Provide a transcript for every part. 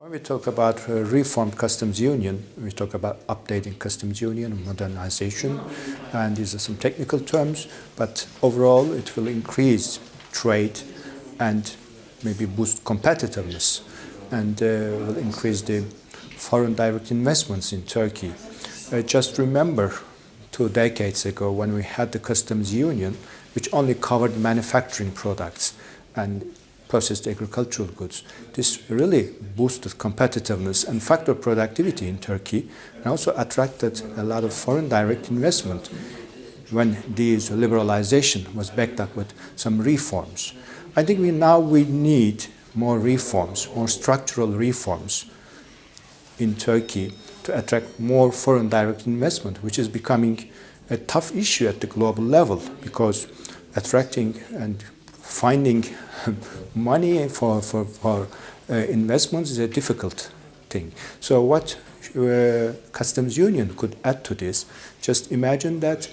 When we talk about reformed customs union, we talk about updating customs union, modernization, and these are some technical terms, but overall it will increase trade and maybe boost competitiveness and will increase the foreign direct investments in Turkey. Just remember 2 decades ago when we had the customs union, which only covered manufacturing products and processed agricultural goods. This really boosted competitiveness and factor productivity in Turkey and also attracted a lot of foreign direct investment when this liberalization was backed up with some reforms. I think we need more reforms, more structural reforms in Turkey to attract more foreign direct investment, which is becoming a tough issue at the global level because attracting and finding money for investments is a difficult thing. So what customs union could add to this, just imagine that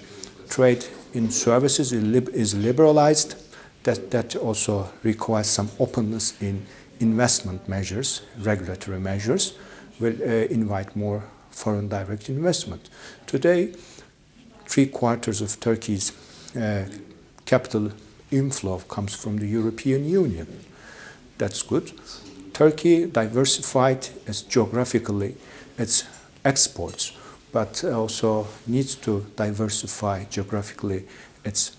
trade in services is liberalized, that also requires some openness in investment measures, regulatory measures, will invite more foreign direct investment. Today, 3/4 of Turkey's capital inflow comes from the European Union. That's good. Turkey diversified geographically its exports, but also needs to diversify geographically its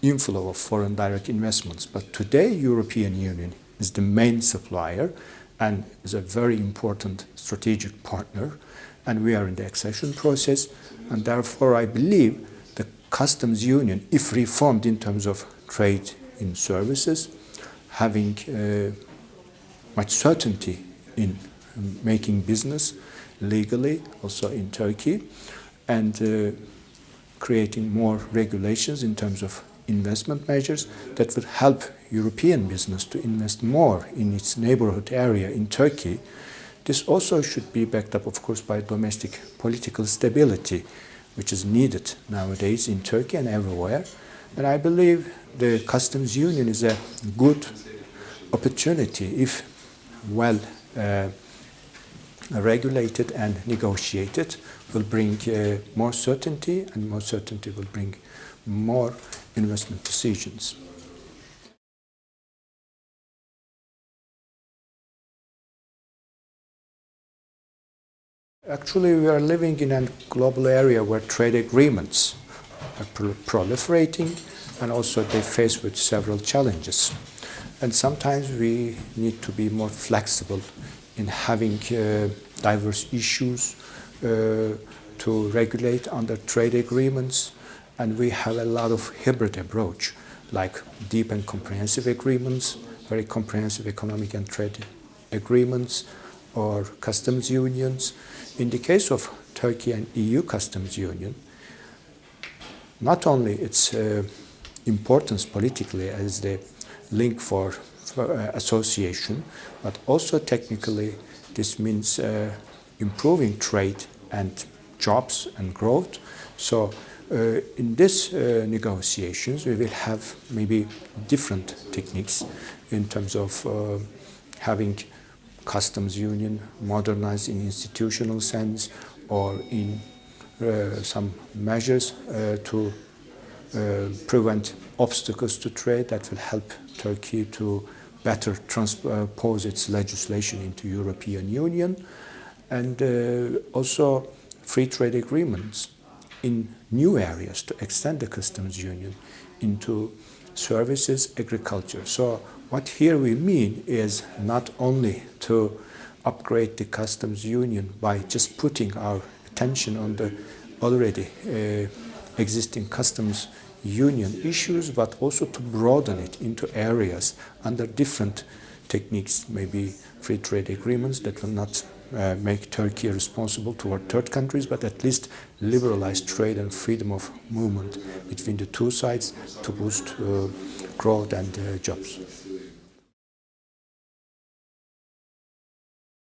inflow of foreign direct investments. But today, European Union is the main supplier and is a very important strategic partner, and we are in the accession process, and therefore I believe the customs union, if reformed in terms of trade in services, having much certainty in making business legally also in Turkey, and creating more regulations in terms of investment measures that would help European business to invest more in its neighborhood area in Turkey. This also should be backed up, of course, by domestic political stability, which is needed nowadays in Turkey and everywhere. And I believe the customs union is a good opportunity if well regulated and negotiated, will bring more certainty, and more certainty will bring more investment decisions. Actually, we are living in a global area where trade agreements are proliferating, and also they face with several challenges. And sometimes we need to be more flexible in having diverse issues to regulate under trade agreements. And we have a lot of hybrid approach, like deep and comprehensive agreements, very comprehensive economic and trade agreements, or customs unions. In the case of Turkey and EU customs union, not only its importance politically as the link for association, but also technically this means improving trade and jobs and growth. So in these negotiations, we will have maybe different techniques in terms of having customs union modernized in institutional sense, or in some measures to prevent obstacles to trade that will help Turkey to better transpose its legislation into European Union, and also free trade agreements in new areas to extend the customs union into services, agriculture. So what here we mean is not only to upgrade the customs union by just putting our attention on the already existing customs union issues, but also to broaden it into areas under different techniques, maybe free trade agreements that will not make Turkey responsible toward third countries, but at least liberalize trade and freedom of movement between the two sides to boost growth and jobs.